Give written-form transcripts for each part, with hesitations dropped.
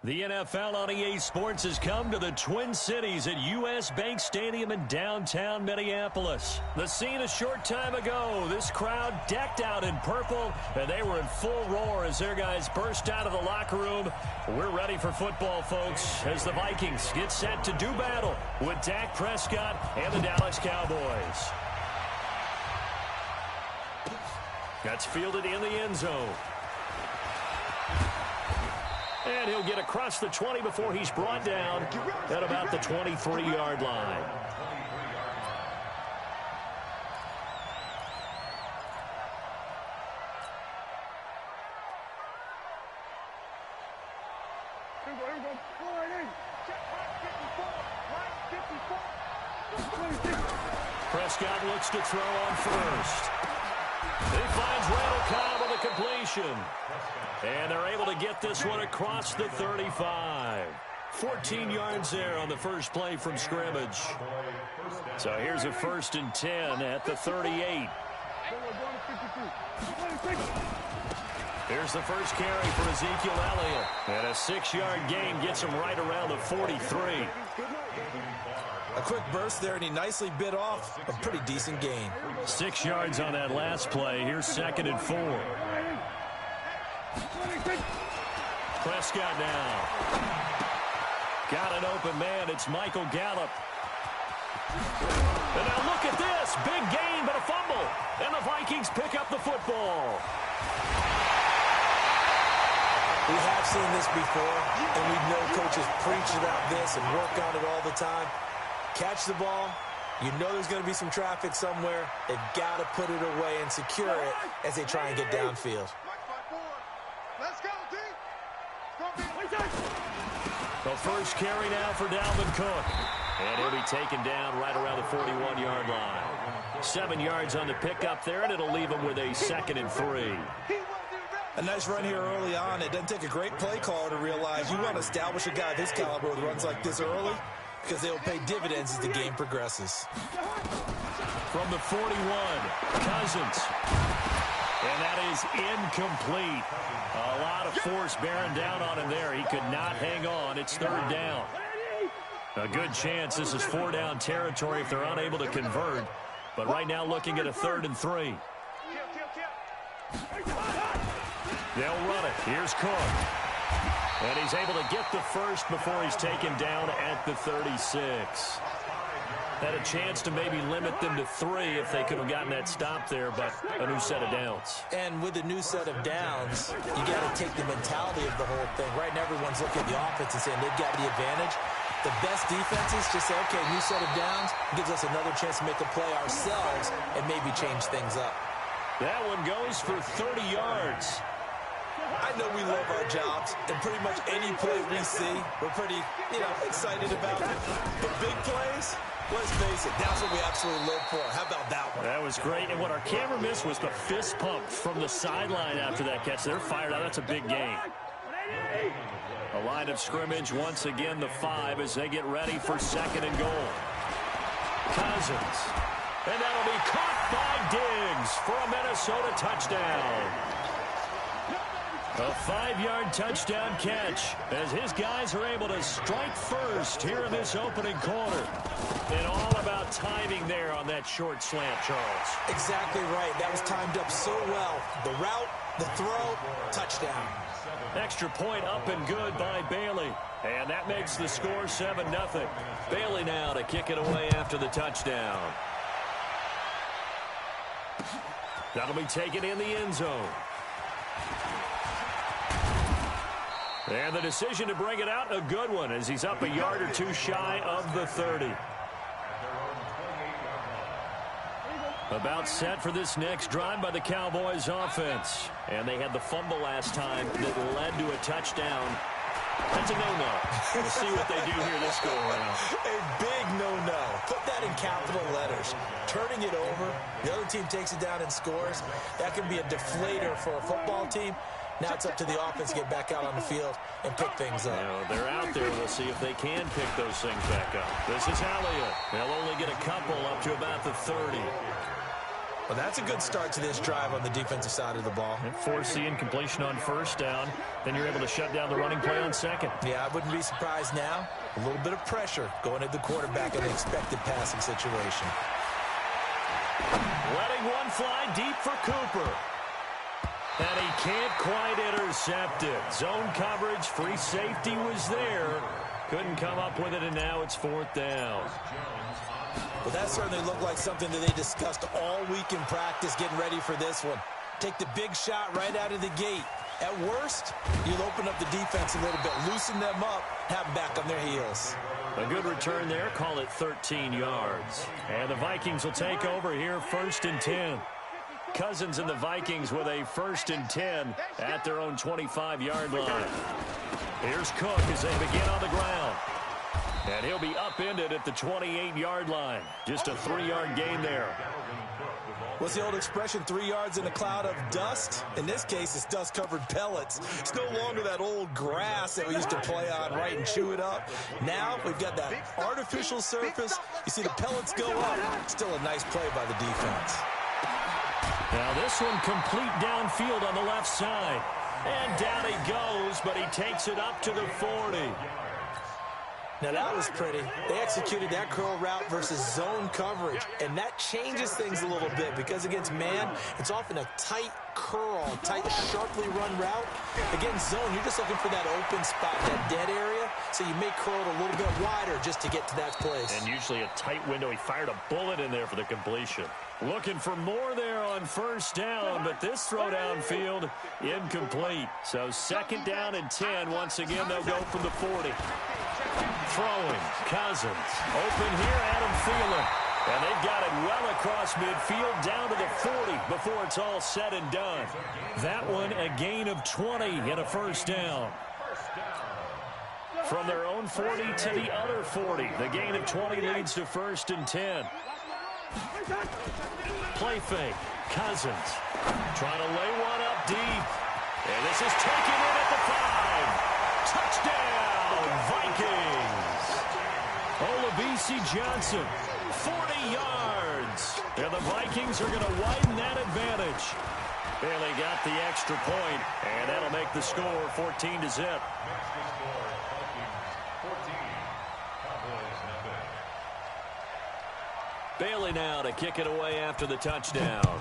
The NFL on EA Sports has come to the Twin Cities at U.S. Bank Stadium in downtown Minneapolis. The scene a short time ago, this crowd decked out in purple, and they were in full roar as their guys burst out of the locker room. We're ready for football, folks, as the Vikings get set to do battle with Dak Prescott and the Dallas Cowboys. That's fielded in the end zone. And he'll get across the 20 before he's brought down at about the 23-yard line. Prescott looks to throw on first. He finds Randall Cobb with a completion. And they're able to get this one across the 35. 14 yards there on the first play from scrimmage. So here's a 1st and 10 at the 38. Here's the first carry for Ezekiel Elliott. And a 6-yard gain gets him right around the 43. A quick burst there, and he nicely bit off a pretty decent gain. 6 yards on that last play. Here's 2nd and 4. Prescott now. Got an open man. It's Michael Gallup. And now look at this. Big gain, but a fumble. And the Vikings pick up the football. We have seen this before, and we know coaches preach about this and work on it all the time. Catch the ball. You know there's going to be some traffic somewhere. They've got to put it away and secure it as they try and get downfield. Let's go, team. The first carry now for Dalvin Cook. And he'll be taken down right around the 41-yard line. 7 yards on the pickup there, and it'll leave him with a 2nd and 3. A nice run here early on. It doesn't take a great play caller to realize you want to establish a guy of his caliber with runs like this early, because they will pay dividends as the game progresses. From the 41, Cousins. And that is incomplete. A lot of force bearing down on him there. He could not hang on. It's 3rd down. A good chance this is 4-down territory if they're unable to convert. But right now looking at a 3rd and 3. They'll run it. Here's Cook. And he's able to get the first before he's taken down at the 36. Had a chance to maybe limit them to 3 if they could have gotten that stop there, but a new set of downs. And with a new set of downs, you got to take the mentality of the whole thing. Right now, everyone's looking at the offense and saying they've got the advantage. The best defenses just say, okay, new set of downs gives us another chance to make a play ourselves and maybe change things up. That one goes for 30 yards. I know we love our jobs, and pretty much any play we see, we're pretty, excited about it. But big plays, let's face it, that's what we absolutely live for. How about that one? That was great, and what our camera missed was the fist pump from the sideline after that catch. They're fired out. That's a big gain. A line of scrimmage, once again, the 5 as they get ready for 2nd and goal. Cousins. And that'll be caught by Diggs for a Minnesota touchdown. A 5-yard touchdown catch as his guys are able to strike first here in this opening quarter. And all about timing there on that short slant, Charles. Exactly right. That was timed up so well. The route, the throw, touchdown. Extra point up and good by Bailey. And that makes the score 7-0. Bailey now to kick it away after the touchdown. That'll be taken in the end zone. And the decision to bring it out, a good one, as he's up a yard or two shy of the 30. About set for this next drive by the Cowboys offense. And they had the fumble last time that led to a touchdown. That's a no-no. We'll see what they do here this go-around. A big no-no. Put that in capital letters. Turning it over, the other team takes it down and scores. That can be a deflator for a football team. Now it's up to the offense to get back out on the field and pick things up. They're out there. We'll see if they can pick those things back up. This is Elliott. They'll only get a couple up to about the 30. Well, that's a good start to this drive on the defensive side of the ball. And force the incompletion on first down. Then you're able to shut down the running play on second. Yeah, I wouldn't be surprised now. A little bit of pressure going at the quarterback in an expected passing situation. Letting one fly deep for Cooper. And he can't quite intercept it. Zone coverage, free safety was there. Couldn't come up with it, and now it's fourth down. Well, that certainly looked like something that they discussed all week in practice getting ready for this one. Take the big shot right out of the gate. At worst, you'll open up the defense a little bit, loosen them up, have them back on their heels. A good return there, call it 13 yards. And the Vikings will take over here, 1st and 10. Cousins and the Vikings with a 1st and 10 at their own 25-yard line. Here's Cook as they begin on the ground. And he'll be upended at the 28-yard line. Just a 3-yard gain there. What's the old expression, 3 yards in a cloud of dust? In this case, it's dust-covered pellets. It's no longer that old grass that we used to play on, right, and chew it up. Now we've got that artificial surface. You see the pellets go up. Still a nice play by the defense. Now this one complete downfield on the left side. And down he goes, but he takes it up to the 40. Now that was pretty. They executed that curl route versus zone coverage, and that changes things a little bit because against man, it's often a tight curl, tight, sharply run route. Against zone, you're just looking for that open spot, that dead area, so you may curl it a little bit wider just to get to that place. And usually a tight window. He fired a bullet in there for the completion. Looking for more there on first down, but this throw downfield incomplete. So 2nd down and 10. Once again, they'll go from the 40. Throwing, Cousins. Open here, Adam Thielen. And they've got it well across midfield down to the 40 before it's all said and done. That one a gain of 20 and a 1st down. From their own 40 to the other 40. The gain of 20 leads to 1st and 10. Play fake. Cousins trying to lay one up deep. And this is taken in at the 5. Touchdown, Vikings. Olabisi Johnson, 40 yards. And the Vikings are going to widen that advantage. And they got the extra point, and that'll make the score 14-0. Bailey now to kick it away after the touchdown.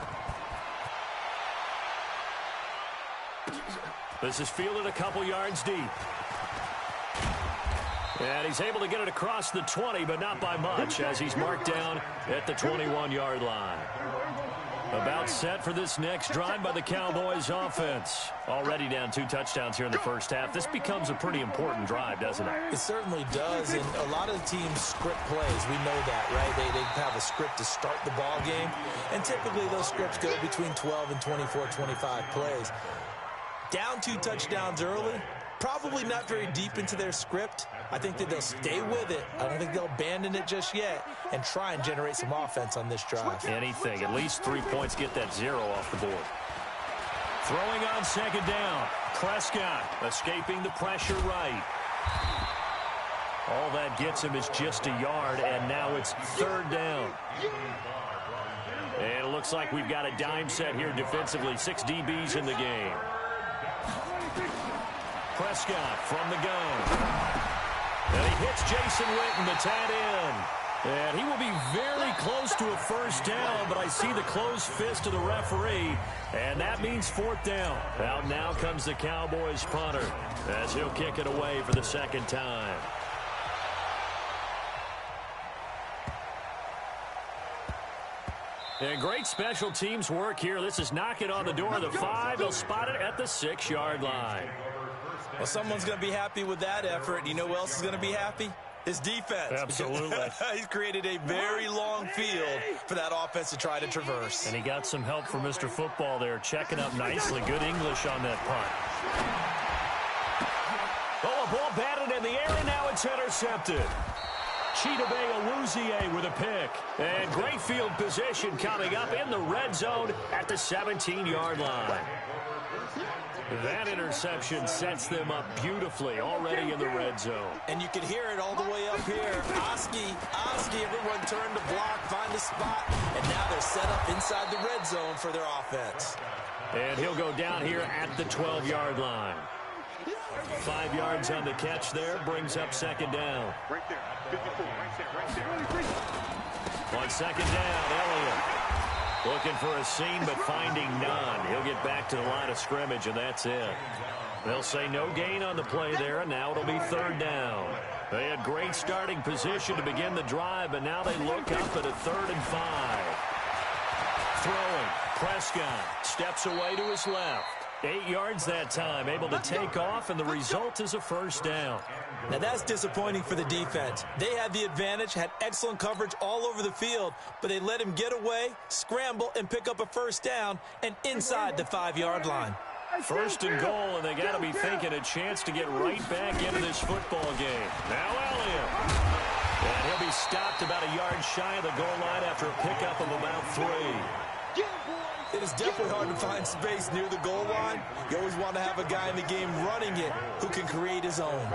This is fielded a couple yards deep. And he's able to get it across the 20, but not by much, as he's marked down at the 21-yard line. About set for this next drive by the Cowboys offense. Already down 2 touchdowns here in the first half. This becomes a pretty important drive, doesn't it? It certainly does, and a lot of the teams script plays. We know that, right? They have a script to start the ball game, and typically those scripts go between 12 and 24, 25 plays. Down 2 touchdowns early, probably not very deep into their script. I think that they'll stay with it. I don't think they'll abandon it just yet and try and generate some offense on this drive. Anything. At least 3 points, get that 0 off the board. Throwing on 2nd down. Prescott escaping the pressure right. All that gets him is just a yard, and now it's 3rd down. And it looks like we've got a dime set here defensively. 6 DBs in the game. Prescott from the gun. And he hits Jason Witten, the tight end. And he will be very close to a 1st down, but I see the closed fist of the referee, and that means 4th down. Out now comes the Cowboys punter as he'll kick it away for the 2nd time. And great special teams work here. This is knocking on the door of the 5. They'll spot it at the 6-yard line. Well, someone's going to be happy with that effort. You know who else is going to be happy? His defense. Absolutely. He's created a very long field for that offense to try to traverse. And he got some help from Mr. Football there, checking up nicely. Good English on that punt. Oh, a ball batted in the air, and now it's intercepted. Chidobe Awuzie with a pick. And great field position coming up in the red zone at the 17-yard line. That interception sets them up beautifully already in the red zone. And you can hear it all the way up here. Oski, everyone turn to block, find a spot, and now they're set up inside the red zone for their offense. And he'll go down here at the 12-yard line. 5 yards on the catch there, brings up second down. Right there, 54, right there. On second down, Elliott looking for a seam but finding none. He'll get back to the line of scrimmage, and that's it. They'll say no gain on the play there, and now it'll be third down. They had great starting position to begin the drive, but now they look up at a 3rd and 5. Throwing, Prescott steps away to his left. 8 yards that time, able to take off, and the result is a first down. Now that's disappointing for the defense. They had the advantage, had excellent coverage all over the field, but they let him get away, scramble, and pick up a first down, and inside the 5-yard line. First and goal, and they got to be thinking a chance to get right back into this football game. Now Elliott. And he'll be stopped about a yard shy of the goal line after a pickup of about 3. It is definitely hard to find space near the goal line. You always want to have a guy in the game running it who can create his own.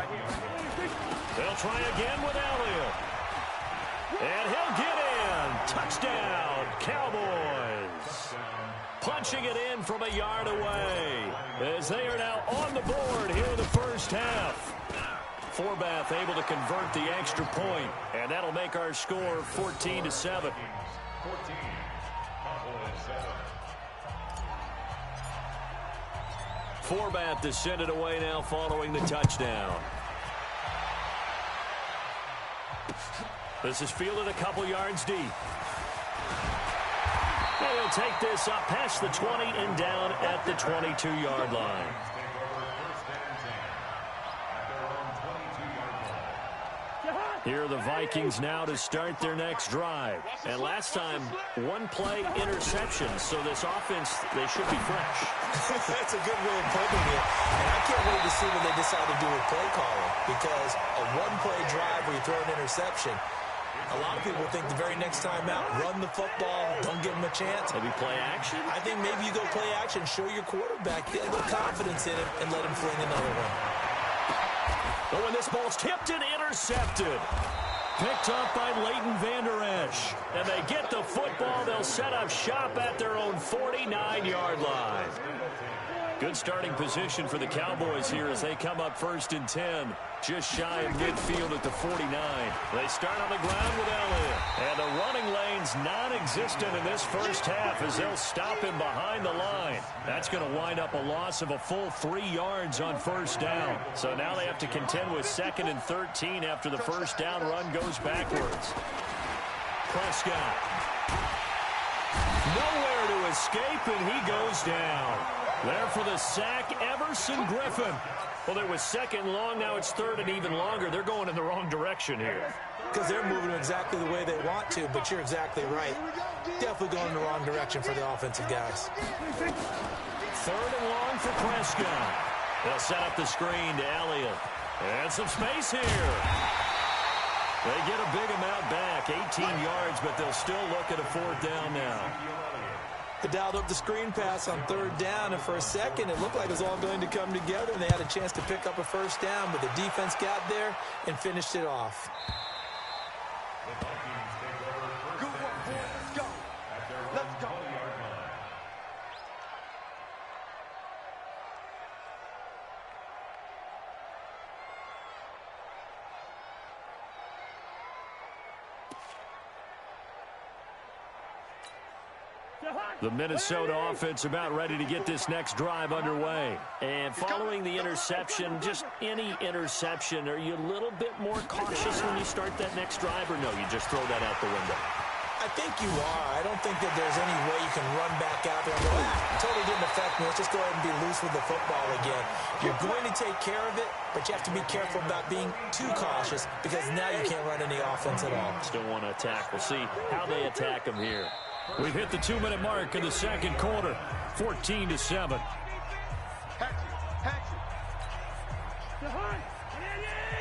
They'll try again with Elliott. And he'll get in. Touchdown, Cowboys. Punching it in from a yard away as they are now on the board here in the first half. Forbath able to convert the extra point, and that'll make our score 14-7. Forbath to send it away now following the touchdown. This is fielded a couple yards deep. And he'll take this up past the 20 and down at the 22-yard line. Here are the Vikings now to start their next drive. And last time, 1-play interception. So this offense, they should be fresh. That's a good way of putting it. And I can't wait to see what they decide to do with play calling. Because a 1-play drive where you throw an interception, a lot of people think the very next time out, run the football, don't give them a chance. Maybe play action? I think maybe you go play action, show your quarterback, get a little confidence in him, and let him fling another one. But when this ball's tipped and intercepted, picked up by Leighton Vander Esch. And they get the football. They'll set up shop at their own 49-yard line. Good starting position for the Cowboys here as they come up 1st and 10. Just shy of midfield at the 49. They start on the ground with Elliott. And the running lane's non-existent in this first half as they'll stop him behind the line. That's going to wind up a loss of a full 3 yards on first down. So now they have to contend with 2nd and 13 after the first down run goes backwards. Prescott. Nowhere to escape, and he goes down. There for the sack, Everson Griffin. Well, it was 2nd and long. Now it's 3rd and even longer. They're going in the wrong direction here. Because they're moving exactly the way they want to, but you're exactly right. Definitely going in the wrong direction for the offensive guys. 3rd and long for Prescott. They'll set up the screen to Elliott. And some space here. They get a big amount back, 18 yards, but they'll still look at a 4th down now. They dialed up the screen pass on 3rd down, and for a second it looked like it was all going to come together, and they had a chance to pick up a first down, but the defense got there and finished it off. Good work, boy. Let's go. Let's go. The Minnesota offense about ready to get this next drive underway. And following the interception, just any interception, are you a little bit more cautious when you start that next drive, or no, you just throw that out the window? I think you are. I don't think that there's any way you can run back out there and go, totally didn't affect me. Let's just go ahead and be loose with the football again. You're going to take care of it, but you have to be careful about being too cautious because now you can't run any offense at all. Still want to attack. We'll see how they attack them here. We've hit the 2-minute mark in the second quarter, 14-7.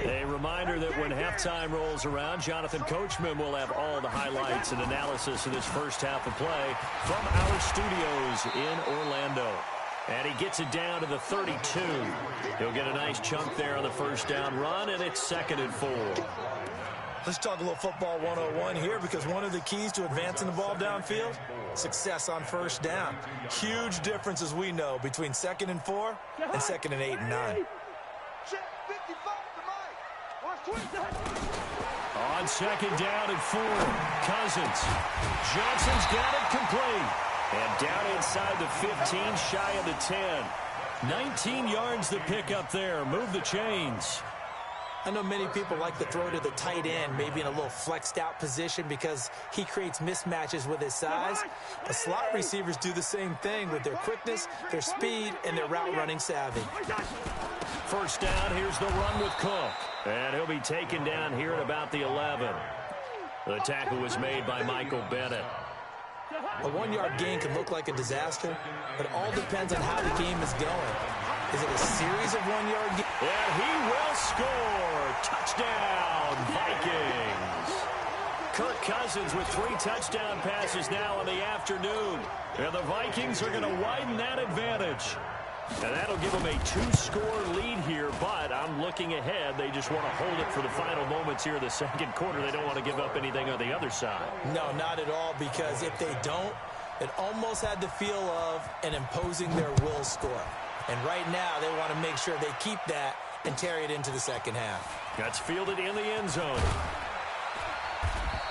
A reminder that when halftime rolls around, Jonathan Coachman will have all the highlights and analysis of this first half of play from our studios in Orlando. And he gets it down to the 32. He'll get a nice chunk there on the first down run, and it's 2nd and 4. Let's talk a little football 101 here, because one of the keys to advancing the ball downfield, success on first down. Huge difference, as we know, between 2nd and 4 and 2nd and 8 and 9. On 2nd down and 4, Cousins. Johnson's got it complete. And down inside the 15, shy of the 10. 19 yards to pick up there. Move the chains. I know many people like to throw to the tight end, maybe in a little flexed out position because he creates mismatches with his size. But slot receivers do the same thing with their quickness, their speed, and their route running savvy. First down, here's the run with Cook. And he'll be taken down here at about the 11. The tackle was made by Michael Bennett. A 1-yard gain can look like a disaster, but it all depends on how the game is going. Is it a series of 1-yard gains? And he will score. Touchdown, Vikings. Kirk Cousins with 3 touchdown passes now in the afternoon. And the Vikings are going to widen that advantage. And that'll give them a 2-score lead here, but I'm looking ahead. They just want to hold it for the final moments here in the second quarter. They don't want to give up anything on the other side. No, not at all, because if they don't, it almost had the feel of an imposing their will score. And right now, they want to make sure they keep that and carry it into the second half. That's fielded in the end zone.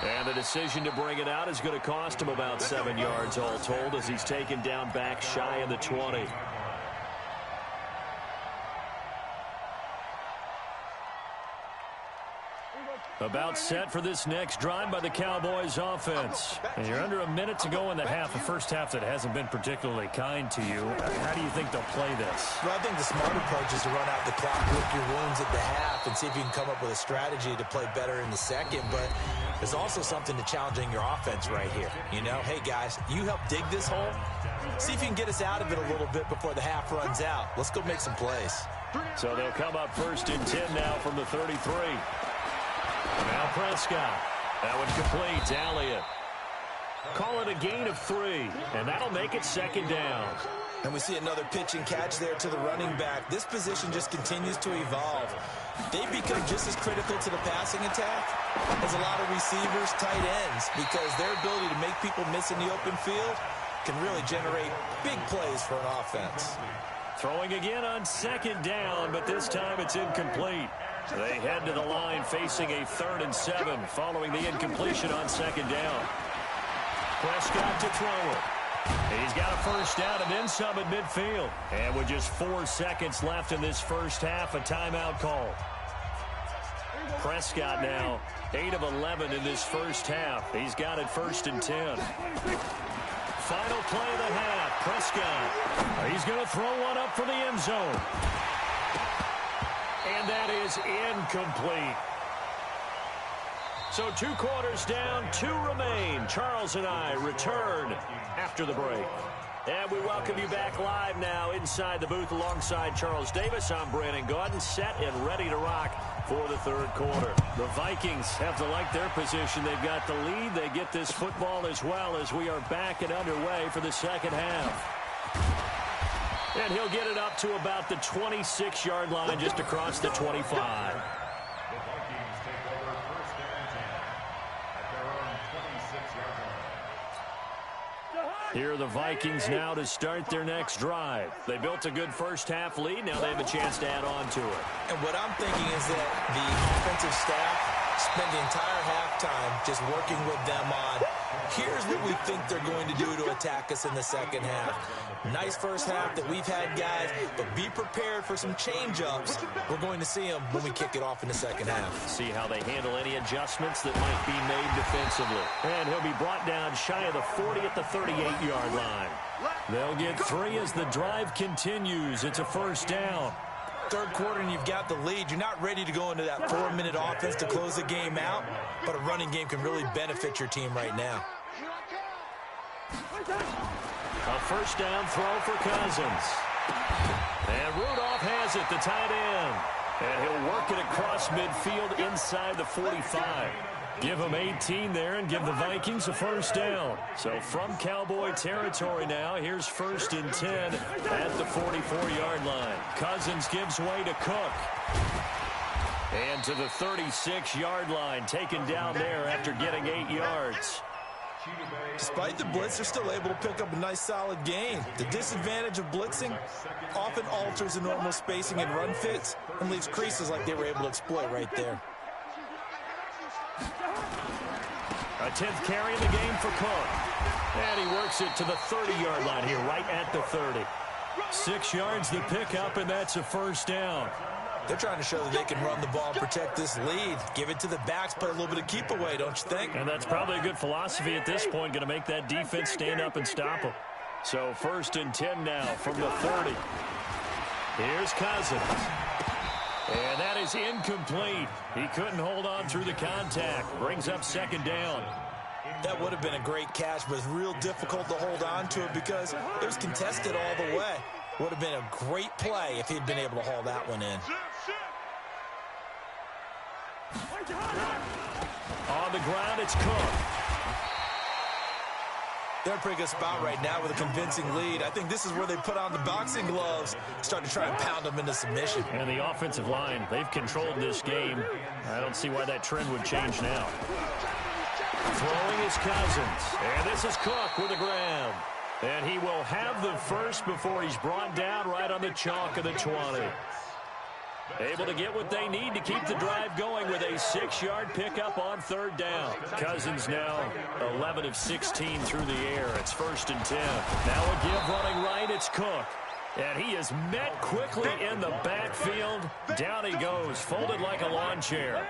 And the decision to bring it out is going to cost him about 7 yards all told, as he's taken down back shy of the 20. About set for this next drive by the Cowboys offense. And you're under a minute to go in the half, a first half that hasn't been particularly kind to you. How do you think they'll play this? Well, I think the smart approach is to run out the clock, lick your wounds at the half, and see if you can come up with a strategy to play better in the second. But there's also something to challenging your offense right here. You know, hey, guys, you help dig this hole. See if you can get us out of it a little bit before the half runs out. Let's go make some plays. So they'll come up 1st and 10 now from the 33. Now Prescott. That one complete to Elliott. Call it a gain of 3, and that'll make it 2nd down. And we see another pitch and catch there to the running back. This position just continues to evolve. They become just as critical to the passing attack as a lot of receivers, tight ends, because their ability to make people miss in the open field can really generate big plays for an offense. Throwing again on 2nd down, but this time it's incomplete. They head to the line facing a 3rd and 7 following the incompletion on 2nd down. Prescott to throw it. He's got a first down and then some at midfield. And with just 4 seconds left in this first half, a timeout call. Prescott now 8 of 11 in this first half. He's got it 1st and 10. Final play of the half. Prescott. He's going to throw one up for the end zone. And that is incomplete. So 2 quarters down, 2 remain. Charles and I return after the break. And we welcome you back live now inside the booth alongside Charles Davis. I'm Brandon Gaudin, set and ready to rock for the 3rd quarter. The Vikings have to like their position. They've got the lead. They get this football as well as we are back and underway for the second half. And he'll get it up to about the 26-yard line, just across the 25. Here are the Vikings now to start their next drive. They built a good first half lead. Now they have a chance to add on to it. And what I'm thinking is that the offensive staff spend the entire halftime just working with them on, here's what we think they're going to do to attack us in the second half. Nice first half that we've had, guys, but be prepared for some change-ups. We're going to see them when we kick it off in the second half. See how they handle any adjustments that might be made defensively. And he'll be brought down shy of the 40 at the 38-yard line. They'll get 3 as the drive continues. It's a first down. 3rd quarter and you've got the lead. You're not ready to go into that 4-minute offense to close the game out, but a running game can really benefit your team right now. A first down throw for Cousins. And Rudolph has it, the tight end. And he'll work it across midfield inside the 45. Give them 18 there and give the Vikings a first down. So from Cowboy territory now, here's 1st and 10 at the 44-yard line. Cousins gives way to Cook. And to the 36-yard line, taken down there after getting 8 yards. Despite the blitz, they're still able to pick up a nice, solid gain. The disadvantage of blitzing often alters the normal spacing and run fits and leaves creases like they were able to exploit right there. A 10th carry in the game for Cook. And he works it to the 30-yard line here, right at the 30. 6 yards the pickup, and that's a first down. They're trying to show that they can run the ball and protect this lead. Give it to the backs, play a little bit of keep away, don't you think? And that's probably a good philosophy at this point, going to make that defense stand up and stop them. So 1st and 10 now from the 30. Here's Cousins. And that is incomplete. He couldn't hold on through the contact. Brings up 2nd down. That would have been a great catch, but it's real difficult to hold on to it because it was contested all the way. Would have been a great play if he'd been able to haul that one in. On the ground, it's Cook. They're in a pretty good spot right now with a convincing lead. I think this is where they put on the boxing gloves, start to try and pound them into submission. And the offensive line, they've controlled this game. I don't see why that trend would change now. Throwing is Cousins. And this is Cook with the grab. And he will have the first before he's brought down right on the chalk of the 20. Able to get what they need to keep the drive going with a 6-yard pickup on 3rd down. Cousins now 11 of 16 through the air. It's 1st and 10. Now a give running right. It's Cook. And he is met quickly in the backfield. Down he goes, folded like a lawn chair.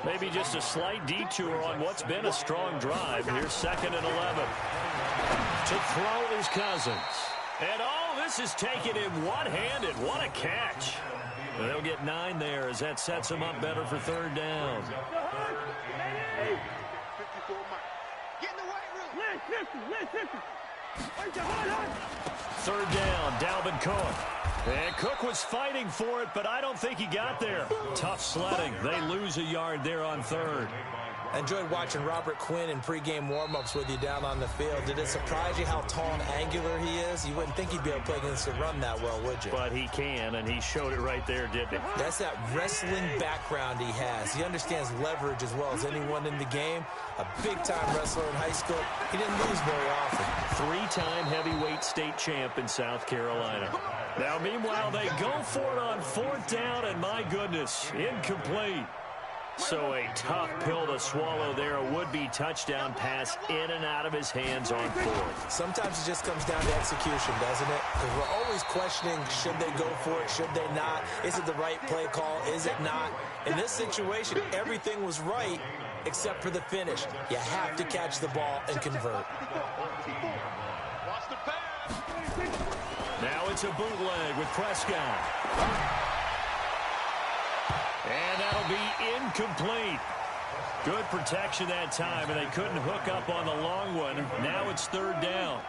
Maybe just a slight detour on what's been a strong drive. Here's 2nd and 11. To throw is Cousins. And all this is taken in one-handed. What a catch. They'll get 9 there as that sets them up better for 3rd down. Third down, Dalvin Cook. And Cook was fighting for it, but I don't think he got there. Tough sledding. They lose a yard there on 3rd. I enjoyed watching Robert Quinn in pregame warm-ups with you down on the field. Did it surprise you how tall and angular he is? You wouldn't think he'd be able to play against the run that well, would you? But he can, and he showed it right there, didn't he? That's that wrestling background he has. He understands leverage as well as anyone in the game. A big-time wrestler in high school. He didn't lose very often. 3-time heavyweight state champ in South Carolina. Now, meanwhile, they go for it on 4th down, and my goodness, incomplete. So a tough pill to swallow there. A would-be touchdown pass in and out of his hands on 4th. Sometimes it just comes down to execution, doesn't it? Because we're always questioning, should they go for it, should they not? Is it the right play call, is it not? In this situation, everything was right except for the finish. You have to catch the ball and convert. Now it's a bootleg with Prescott. And that'll be incomplete. Good protection that time, and they couldn't hook up on the long one. Now it's 3rd down.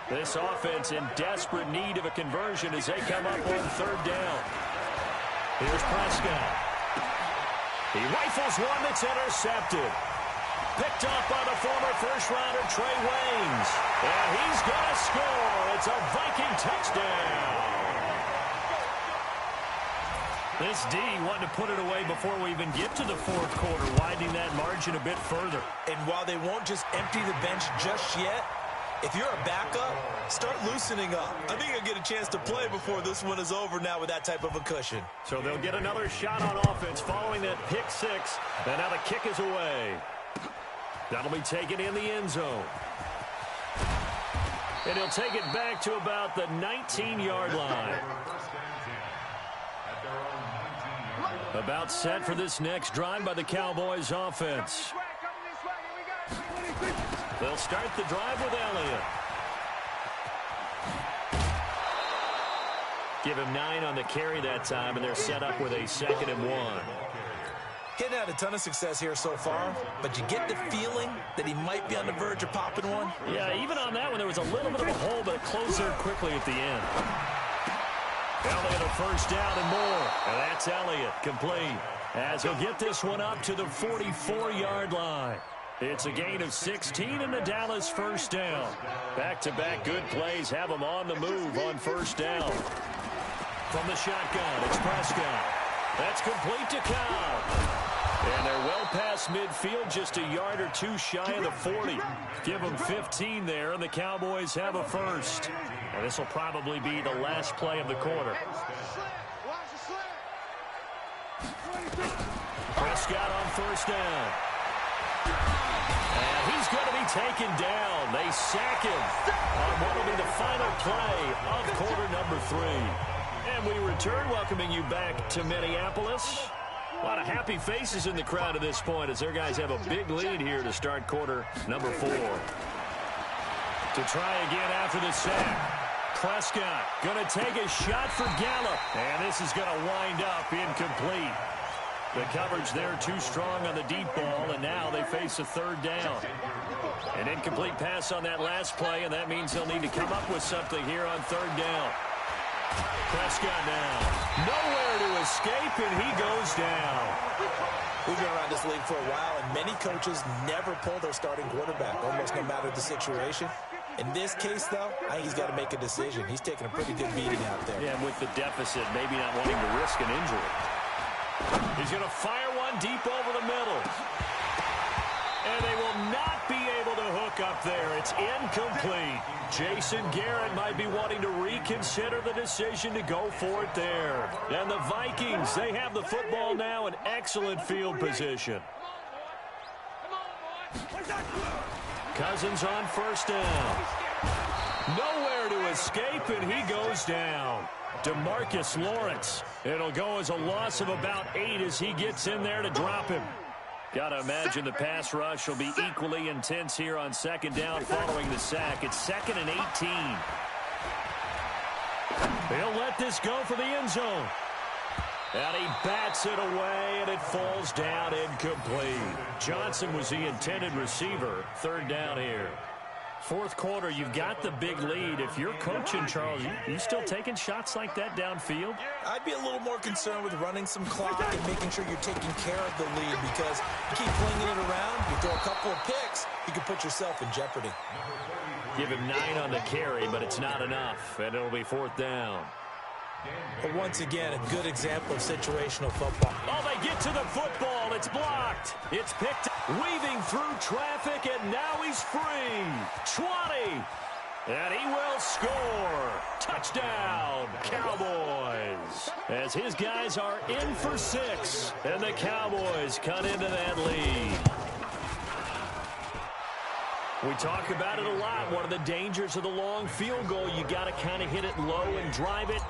This offense in desperate need of a conversion as they come up on 3rd down. Here's Prescott. He rifles one that's intercepted. Picked up by the former first-rounder Trey Waynes. And he's going to score. It's a Viking touchdown. This D wanted to put it away before we even get to the 4th quarter, widening that margin a bit further. And while they won't just empty the bench just yet, if you're a backup, start loosening up. I think you'll get a chance to play before this one is over now with that type of a cushion. So they'll get another shot on offense following that pick 6. And now the kick is away. That'll be taken in the end zone. And he'll take it back to about the 19-yard line. About set for this next drive by the Cowboys offense. They'll start the drive with Elliott. Give him 9 on the carry that time, and they're set up with a 2nd and 1. Getting had a ton of success here so far, but you get the feeling that he might be on the verge of popping one? Yeah, even on that one, there was a little bit of a hole, but it closed there quickly at the end. Elliott a first down and more. And that's Elliott complete. as he'll get this one up to the 44-yard line. It's a gain of 16 and the Dallas first down. Back-to-back good plays have them on the move on first down. From the shotgun, it's Prescott. That's complete to Cobb. And they're well past midfield, just a yard or two shy of the 40. Give them 15 there, and the Cowboys have a first. And this will probably be the last play of the quarter. Prescott on first down. And he's going to be taken down. They sack him on what will be the final play of quarter number 3. And we return, welcoming you back to Minneapolis. A lot of happy faces in the crowd at this point as their guys have a big lead here to start quarter number 4. To try again after the sack. Prescott going to take a shot for Gallup. And this is going to wind up incomplete. The coverage there too strong on the deep ball, and now they face a third down. An incomplete pass on that last play, and that means they'll need to come up with something here on third down. Prescott now. Nowhere to escape, and he goes down. We've been around this league for a while, and many coaches never pull their starting quarterback, almost no matter the situation. In this case, though, I think he's got to make a decision. He's taking a pretty good beating out there. Yeah, and with the deficit, maybe not wanting to risk an injury. He's going to fire one deep over the middle. And they will not be able to hook up there. It's incomplete. Jason Garrett might be wanting to reconsider the decision to go for it there. And the Vikings, they have the football now in excellent field position. Cousins on first down. Nowhere to escape, and he goes down. DeMarcus Lawrence. It'll go as a loss of about 8 as he gets in there to drop him. Got to imagine the pass rush will be equally intense here on second down following the sack. It's 2nd and 18. He'll let this go for the end zone. And he bats it away, and it falls down incomplete. Johnson was the intended receiver. Third down here. Fourth quarter, you've got the big lead. If you're coaching, Charles, you still taking shots like that downfield? I'd be a little more concerned with running some clock and making sure you're taking care of the lead, because you keep flinging it around, you throw a couple of picks, you can put yourself in jeopardy. Give him 9 on the carry, but it's not enough, and it'll be fourth down. But once again, a good example of situational football. Oh, they get to the football. It's blocked. It's picked up, weaving through traffic, and now he's free. 20. And he will score. Touchdown, Cowboys. As his guys are in for 6, and the Cowboys cut into that lead. We talk about it a lot. One of the dangers of the long field goal, you got to kind of hit it low and drive it.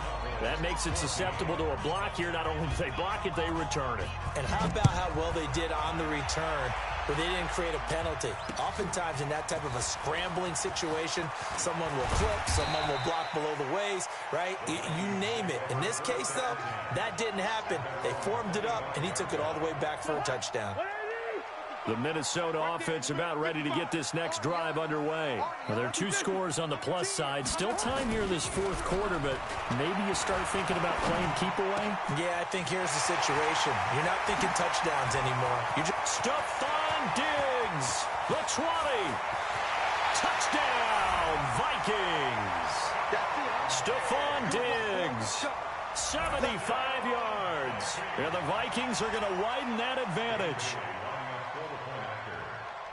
That makes it susceptible to a block here. Not only do they block it, they return it. And how about how well they did on the return, where they didn't create a penalty? Oftentimes in that type of a scrambling situation, someone will flip, someone will block below the waist, right? You name it. In this case, though, that didn't happen. They formed it up, and he took it all the way back for a touchdown. The Minnesota offense about ready to get this next drive underway. Well, there are 2 scores on the plus side. Still time here in this fourth quarter, but maybe you start thinking about playing keep away? Yeah, I think here's the situation. You're not thinking touchdowns anymore. You're just Stephon Diggs, the 20. Touchdown, Vikings. Stephon Diggs, 75 yards. And the Vikings are going to widen that advantage.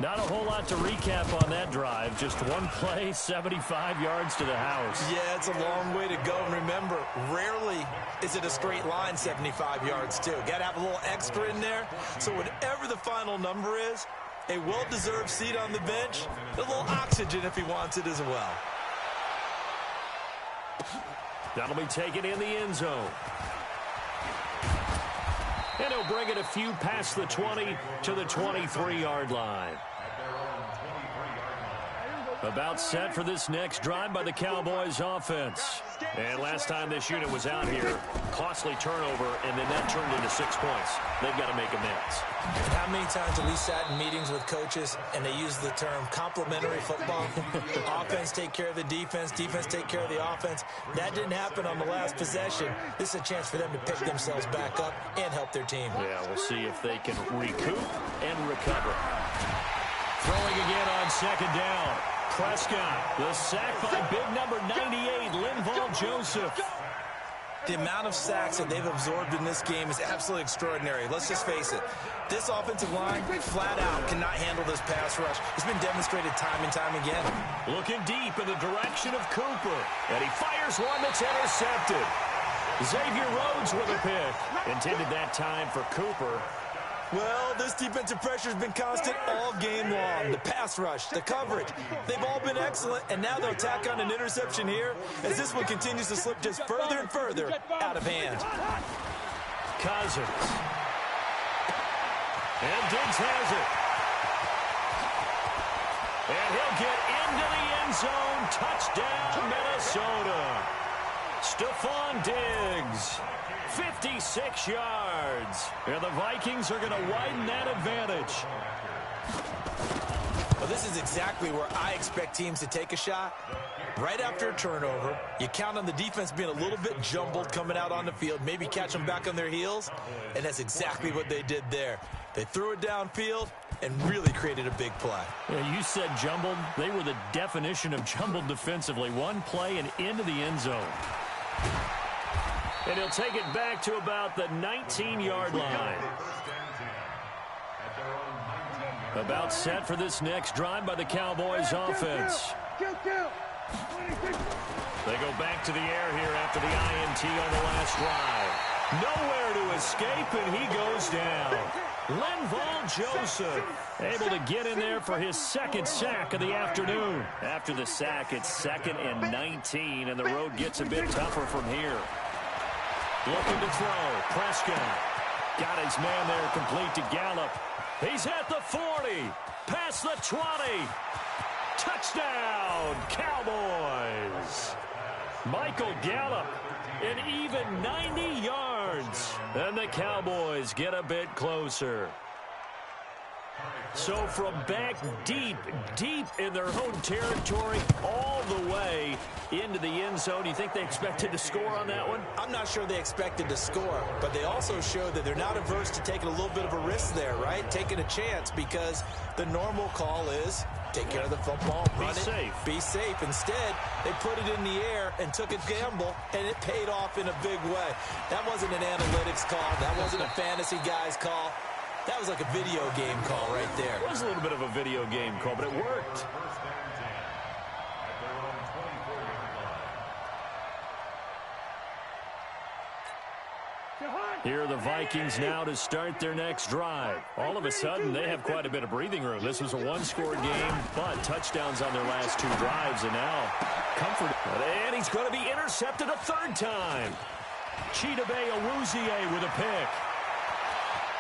Not a whole lot to recap on that drive. Just one play, 75 yards to the house. Yeah, it's a long way to go. And remember, rarely is it a straight line 75 yards, too. Got to have a little extra in there. So whatever the final number is, a well-deserved seat on the bench, a little oxygen if he wants it as well. That'll be taken in the end zone. And he'll bring it a few past the 20 to the 23-yard line. About set for this next drive by the Cowboys offense. And last time this unit was out here, costly turnover, and then that turned into 6 points. They've got to make amends. How many times have we sat in meetings with coaches and they use the term complementary football? Offense take care of the defense, defense take care of the offense. That didn't happen on the last possession. This is a chance for them to pick themselves back up and help their team. Yeah, we'll see if they can recoup and recover. Throwing again on second down. Prescott, the sack by big number 98, Linval Joseph. The amount of sacks that they've absorbed in this game is absolutely extraordinary. Let's just face it. This offensive line, flat out, cannot handle this pass rush. It's been demonstrated time and time again. Looking deep in the direction of Cooper. And he fires one that's intercepted. Xavier Rhodes with a pick. Intended that time for Cooper. Well, this defensive pressure has been constant all game long. The pass rush, the coverage, they've all been excellent, and now they'll tack on an interception here as this one continues to slip just further and further out of hand. Cousins. And Diggs has it. And he'll get into the end zone. Touchdown, Minnesota. Stephon Diggs. 56 yards. And the Vikings are going to widen that advantage. Well, this is exactly where I expect teams to take a shot. Right after a turnover, you count on the defense being a little bit jumbled coming out on the field, maybe catch them back on their heels, and that's exactly what they did there. They threw it downfield and really created a big play. Yeah, you said jumbled. They were the definition of jumbled defensively. One play and into the end zone. And he'll take it back to about the 19-yard line. About set for this next drive by the Cowboys offense. They go back to the air here after the INT on the last drive. Nowhere to escape, and he goes down. Linval Joseph able to get in there for his second sack of the afternoon. After the sack, it's 2nd and 19, and the road gets a bit tougher from here. Looking to throw. Prescott got his man there complete to Gallup. He's at the 40. Past the 20. Touchdown, Cowboys. Michael Gallup, an even 90 yards. And the Cowboys get a bit closer. So from back deep in their own territory, all the way into the end zone, you think they expected to score on that one? I'm not sure they expected to score, but they also showed that they're not averse to taking a little bit of a risk there, right? Taking a chance, because the normal call is take care of the football, run it, safe. Be safe. Instead, they put it in the air and took a gamble, and it paid off in a big way. That wasn't an analytics call. That wasn't a fantasy guy's call. That was like a video game call right there. It was a little bit of a video game call, but it worked. Here are the Vikings now to start their next drive. All of a sudden, they have quite a bit of breathing room. This was a one-score game, but touchdowns on their last 2 drives, and now comfort. And he's going to be intercepted a 3rd time. Chidobe Awuzie with a pick.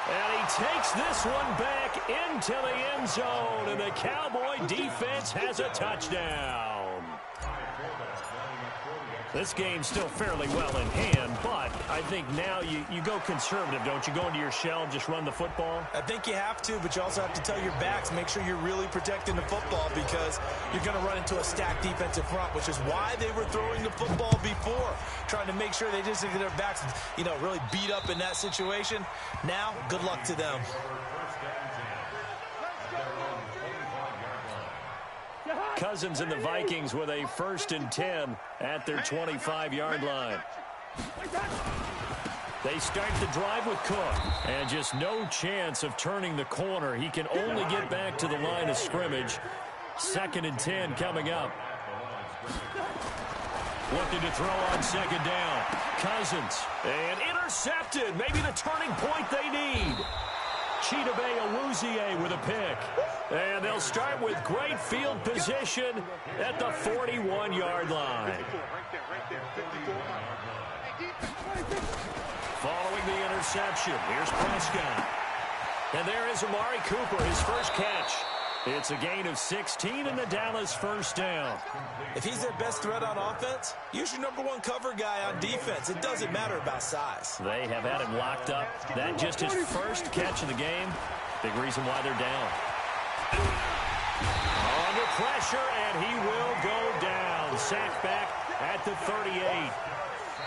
And he takes this one back into the end zone, and the Cowboy defense has a touchdown. This game's still fairly well in hand, but I think now you go conservative, don't you? Go into your shell and just run the football? I think you have to, but you also have to tell your backs, make sure you're really protecting the football, because you're going to run into a stacked defensive front, which is why they were throwing the football before, trying to make sure they just get their backs, really beat up in that situation. Now, good luck to them. Cousins and the Vikings with a 1st and 10 at their 25-yard line. They start the drive with Cook, and just no chance of turning the corner. He can only get back to the line of scrimmage. 2nd and 10 coming up. Looking to throw on 2nd down. Cousins, and intercepted. Maybe the turning point they need. Chidobe Awuzie with a pick. And they'll start with great field position at the 41-yard line. Following the interception, here's Prescott. And there is Amari Cooper, his first catch. It's a gain of 16 and the Dallas first down. If he's their best threat on offense, use your #1 cover guy on defense. It doesn't matter about size. They have had him locked up. That just his first catch of the game. Big reason why they're down. Under pressure, and he will go down. Sacked back at the 38.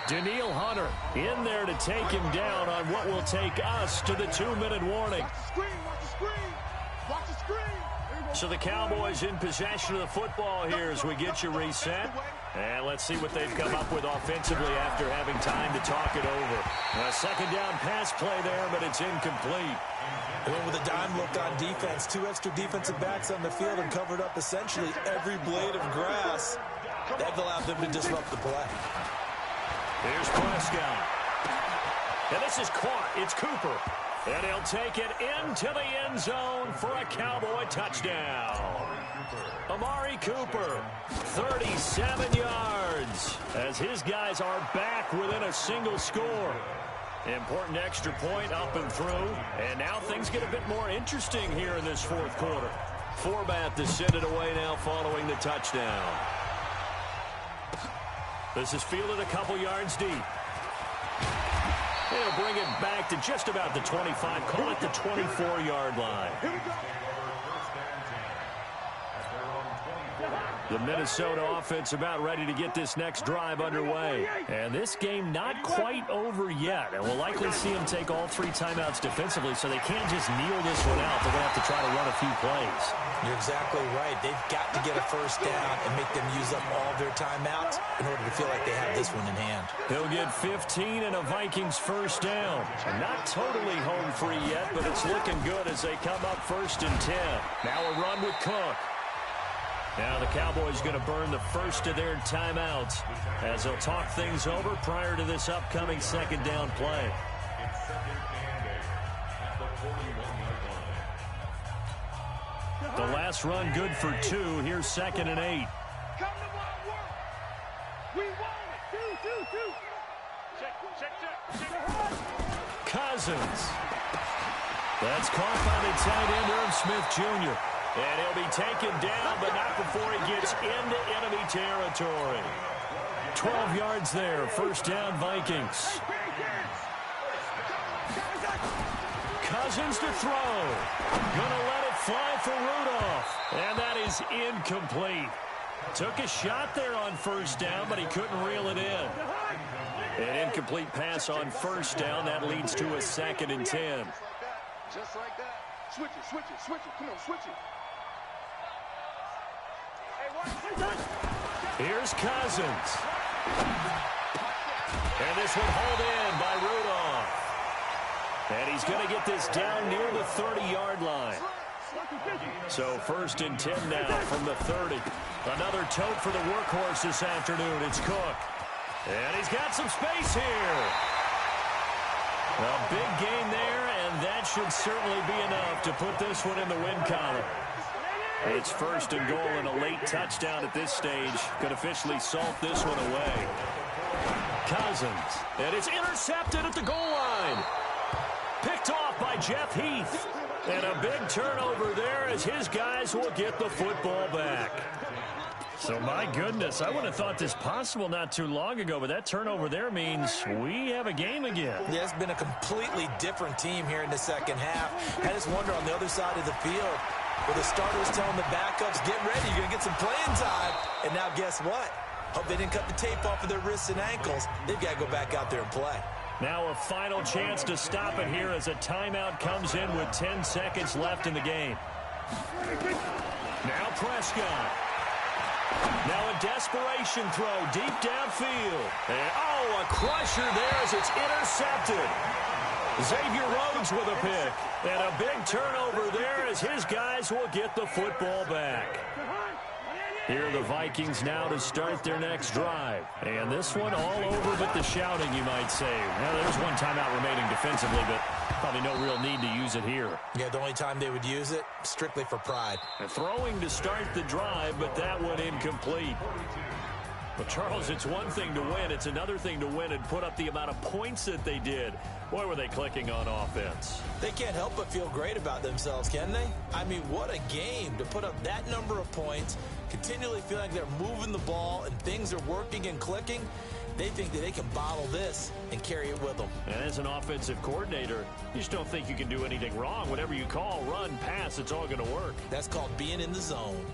Danielle Hunter in there to take him down on what will take us to the 2-minute warning. Watch the screen, watch the screen, watch the screen. So the Cowboys in possession of the football here as we get you reset. And let's see what they've come up with offensively after having time to talk it over. A second down pass play there, but it's incomplete. They went with a dime look on defense. 2 extra defensive backs on the field and covered up essentially every blade of grass. That allowed them to disrupt the play. Here's Prescott. And this is caught. It's Cooper. And he'll take it into the end zone for a Cowboy touchdown. Amari Cooper, 37 yards, as his guys are back within a single score. Important extra point up and through. And now things get a bit more interesting here in this fourth quarter. Forbat to send it away now following the touchdown. This is fielded a couple yards deep. They'll bring it back to just about the 25, call it the 24-yard line. The Minnesota offense about ready to get this next drive underway. And this game not quite over yet. And we'll likely see them take all 3 timeouts defensively, so they can't just kneel this one out. They're going to have to try to run a few plays. You're exactly right. They've got to get a first down and make them use up all their timeouts in order to feel like they have this one in hand. He'll get 15 and a Vikings first down. Not totally home free yet, but it's looking good as they come up 1st and 10. Now a run with Cook. Now the Cowboys going to burn the first of their timeouts as they'll talk things over prior to this upcoming second down play. The last run good for 2. Here's 2nd and 8. Come to my work. We want it. Two. Check. Cousins. That's caught by the tight end, Irv Smith Jr. And he'll be taken down, but not before he gets into enemy territory. 12 yards there. First down, Vikings. Cousins to throw. Gonna let it fly for Rudolph. And that is incomplete. Took a shot there on first down, but he couldn't reel it in. An incomplete pass on first down. That leads to a 2nd and 10. Just like that. Switch it. Come on, switch it. Here's Cousins. And this one hauled in by Rudolph. And he's going to get this down near the 30-yard line. So 1st and 10 now from the 30. Another tote for the workhorse this afternoon. It's Cook. And he's got some space here. A big gain there, and that should certainly be enough to put this one in the win column. It's 1st and goal and a late touchdown at this stage could officially salt this one away. Cousins, and it's intercepted at the goal line. Picked off by Jeff Heath. And a big turnover there as his guys will get the football back. So, my goodness, I would have thought this possible not too long ago, but that turnover there means we have a game again. Yeah, it's been a completely different team here in the second half. I just wonder on the other side of the field, where the starters telling the backups, get ready, you're going to get some playing time. And now guess what? Hope they didn't cut the tape off of their wrists and ankles. They've got to go back out there and play. Now a final chance to stop it here as a timeout comes in with 10 seconds left in the game. Now Prescott. Now a desperation throw deep downfield. And, a crusher there as it's intercepted. Xavier Rhodes with a pick. And a big turnover there as his guys will get the football back. Here are the Vikings now to start their next drive. And this one all over but the shouting, you might say. Now, there's one timeout remaining defensively, but probably no real need to use it here. Yeah, the only time they would use it, strictly for pride. And throwing to start the drive, but that one incomplete. Well, Charles, it's one thing to win. It's another thing to win and put up the amount of points that they did. Boy, were they clicking on offense. They can't help but feel great about themselves, can they? I mean, what a game to put up that number of points, continually feel like they're moving the ball and things are working and clicking. They think that they can bottle this and carry it with them. And as an offensive coordinator, you just don't think you can do anything wrong. Whatever you call, run, pass, it's all going to work. That's called being in the zone.